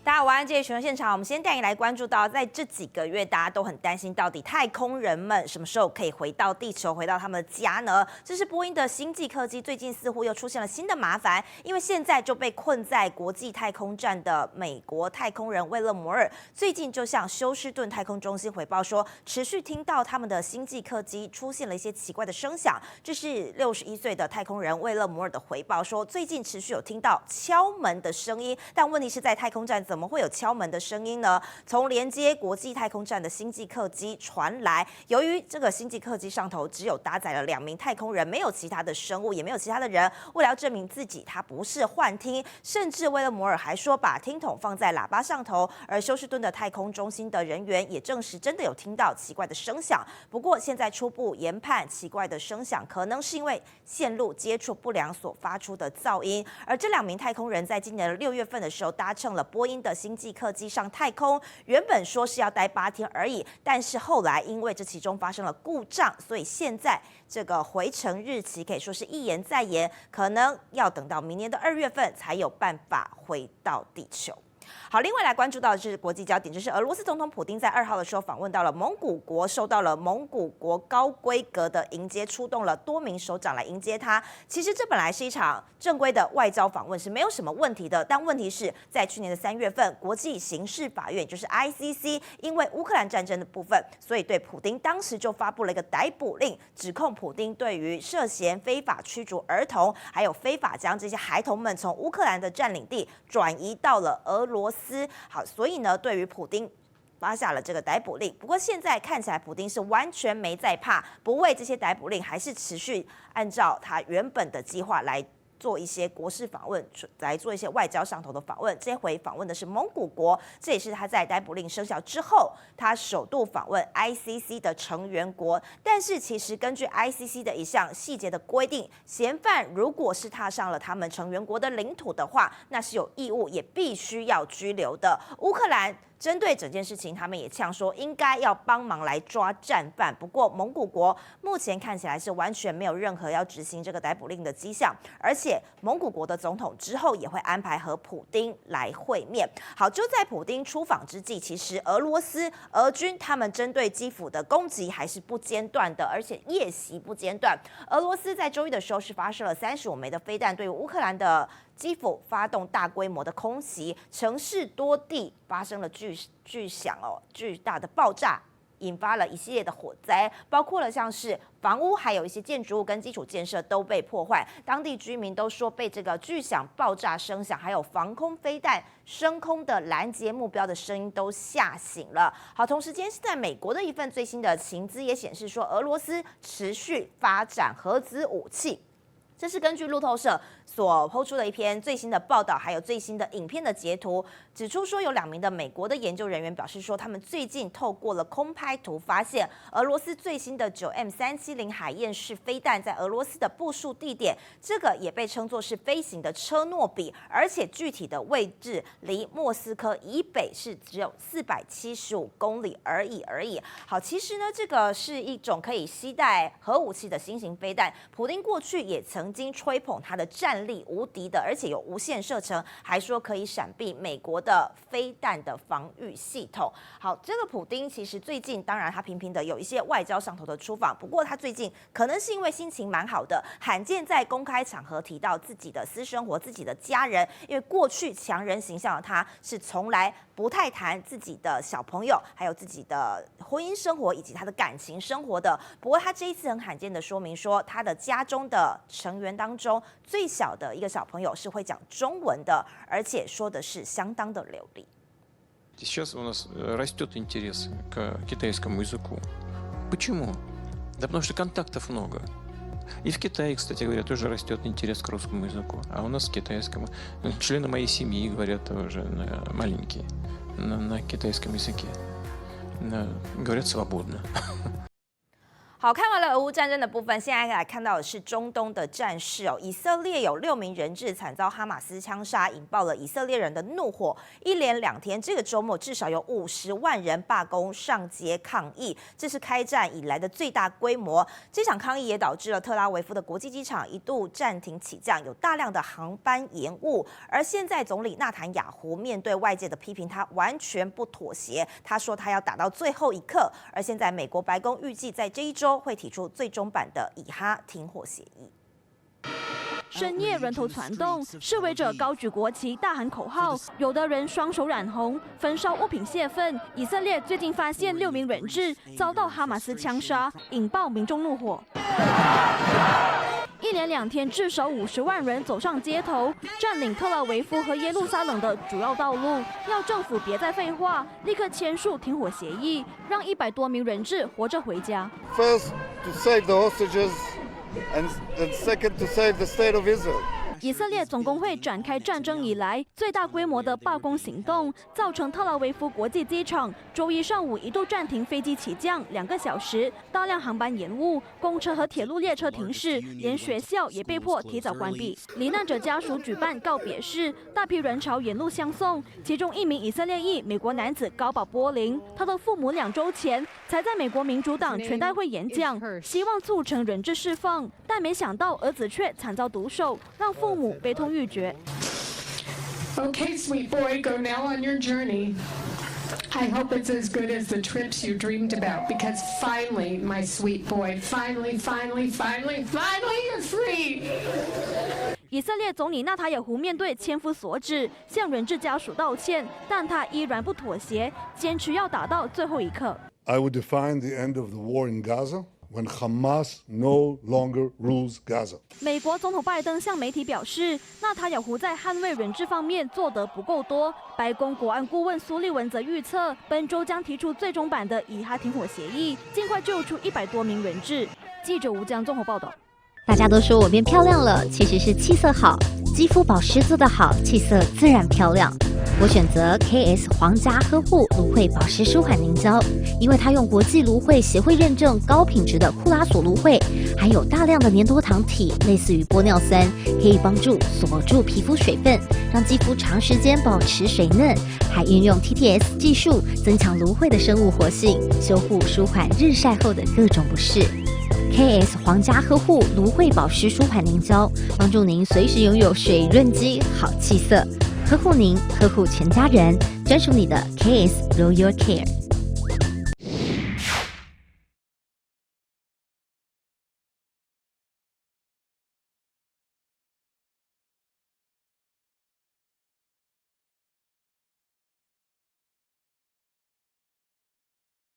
大家晚安，这里全球现场，我们先带你来关注到，在这几个月，大家都很担心，到底太空人们什么时候可以回到地球，回到他们的家呢？这是波音的星际客机最近似乎又出现了新的麻烦，因为现在就被困在国际太空站的美国太空人魏勒摩尔，最近就向休斯顿太空中心回报说，持续听到他们的星际客机出现了一些奇怪的声响。这是61岁的太空人魏勒摩尔的回报说，最近持续有听到敲门的声音，但问题是在太空站怎么会有敲门的声音呢？从连接国际太空站的星际客机传来，由于这个星际客机上头只有搭载了2名太空人，没有其他的生物，也没有其他的人。为了要证明自己他不是幻听，甚至威勒摩尔还说把听筒放在喇叭上头。而休斯顿的太空中心的人员也证实真的有听到奇怪的声响。不过现在初步研判，奇怪的声响可能是因为线路接触不良所发出的噪音。而这2名太空人在今年的6月份的时候搭乘了波音的星际客机上太空，原本说是要待8天而已，但是后来因为这其中发生了故障，所以现在这个回程日期可以说是一延再延，可能要等到明年的2月份才有办法回到地球。好，另外来关注到的是国际焦点，就是俄罗斯总统普丁在2号的时候访问到了蒙古国，受到了蒙古国高规格的迎接，出动了多名首长来迎接他。其实这本来是一场正规的外交访问，是没有什么问题的。但问题是在去年的3月份，国际刑事法院就是 ICC 因为乌克兰战争的部分，所以对普丁当时就发布了一个逮捕令，指控普丁对于涉嫌非法驱逐儿童，还有非法将这些孩童们从乌克兰的占领地转移到了俄罗斯。好，所以呢，对于普丁发下了这个逮捕令。不过现在看起来，普丁是完全没在怕，不为这些逮捕令，还是持续按照他原本的计划来做一些国事访问，来做一些外交上头的访问。这回访问的是蒙古国，这也是他在逮捕令生效之后，他首度访问 ICC 的成员国。但是其实根据 ICC 的一项细节的规定，嫌犯如果是踏上了他们成员国的领土的话，那是有义务也必须要拘留的。乌克兰针对整件事情，他们也呛说应该要帮忙来抓战犯。不过蒙古国目前看起来是完全没有任何要执行这个逮捕令的迹象，而且蒙古国的总统之后也会安排和普丁来会面。好，就在普丁出访之际，其实俄军他们针对基辅的攻击还是不间断的，而且夜袭不间断。俄罗斯在周一的时候是发射了35枚的飞弹，对于乌克兰的基辅发动大规模的空袭，城市多地发生了巨大的爆炸，引发了一系列的火灾，包括了像是房屋，还有一些建筑物跟基础建设都被破坏。当地居民都说被这个巨响、爆炸声响，还有防空飞弹升空的拦截目标的声音都吓醒了。好，同时间是在美国的一份最新的情资也显示说，俄罗斯持续发展核子武器。这是根据路透社所抛出的一篇最新的报道，还有最新的影片的截图，指出说有2名的美国的研究人员表示说，他们最近透过了空拍图发现，俄罗斯最新的9M370海燕式飞弹在俄罗斯的部署地点，这个也被称作是飞行的车诺比，而且具体的位置离莫斯科以北是只有475公里而已。好，其实呢，这个是一种可以携带核武器的新型飞弹，普丁过去也曾经吹捧它的战力无敌的，而且有无限射程，还说可以闪避美国的飞弹的防御系统。好，这个普丁其实最近当然他频频的有一些外交上头的出访，不过他最近可能是因为心情蛮好的，罕见在公开场合提到自己的私生活、自己的家人，因为过去强人形象的他是从来不太谈自己的小朋友，还有自己的婚姻生活以及他的感情生活的。不过他这一次很罕见的说明说，他的家中的成员当中最小的一个小朋友是会讲中文的，而且说的是相当的流利。Сейчас у нас растет интерес к китайскому языку. Почему? Да потому что контактов много. И в Китае, кстати говоря, тоже растет интерес к русскому языку, а у нас к китайскому. Члены моей семьи говорят тоже маленькие на китайском языке. Говорят свободно. 好，看完了俄乌战争的部分，现在来看到的是中东的战事哦。以色列有6名人质惨遭哈马斯枪杀，引爆了以色列人的怒火。一连2天，这个周末至少有50万人罢工上街抗议，这是开战以来的最大规模。这场抗议也导致了特拉维夫的国际机场一度暂停起降，有大量的航班延误。而现在总理纳坦雅胡面对外界的批评，他完全不妥协，他说他要打到最后一刻。而现在美国白宫预计在这一周会提出最终版的以哈停火协议。深夜人头攒动，示威者高举国旗，大喊口号，有的人双手染红，焚烧物品泄愤。以色列最近发现6名人质遭到哈马斯枪杀，引爆民众怒火。一连2天，至少50万人走上街头，占领特拉维夫和耶路撒冷的主要道路，要政府别再废话，立刻签署停火协议，让100多名人质活着回家。First, to save the hostages, and second, to save the state of Israel. 以色列总工会展开战争以来最大规模的罢工行动，造成特拉维夫国际机场周一上午一度暂停飞机起降2个小时，大量航班延误，公车和铁路列车停驶，连学校也被迫提早关闭。罹难者家属举办告别式，大批人潮沿路相送。其中1名以色列裔美国男子高保波林，他的父母2周前才在美国民主党全代会演讲，希望促成人质释放，但没想到儿子却惨遭毒手，让父母悲痛欲绝。Okay, sweet boy, go now on your journey. I hope it's as good as the trips you dreamed about, because finally, my sweet boy, finally, you're free. 以色列总理纳塔雅胡面对千夫所指，向人质家属道歉，但他依然不妥协，坚持要打到最后一刻。I would define the end of the war in Gaza.When Hamas no longer rules Gaza. 美国总统拜登向媒体表示，纳塔雅胡在捍卫人质方面做得不够多。白宫国安顾问苏利文则预测，本周将提出最终版的以哈停火协议，尽快救出100多名人质。记者吴江综合报道。大家都说我变漂亮了，其实是气色好，肌肤保湿做得好，气色自然漂亮。我选择 KS 皇家呵护芦荟保湿舒缓凝胶，因为它用国际芦荟协会认证高品质的库拉索芦荟，含有大量的粘多糖体，类似于玻尿酸，可以帮助锁住皮肤水分，让肌肤长时间保持水嫩，还运用 TTS 技术增强芦荟的生物活性，修护舒缓日晒后的各种不适。KS 皇家呵护芦荟保湿舒缓凝胶，帮助您随时拥有水润肌、好气色。呵护您，呵护全家人，专属你的 KS Royal Care。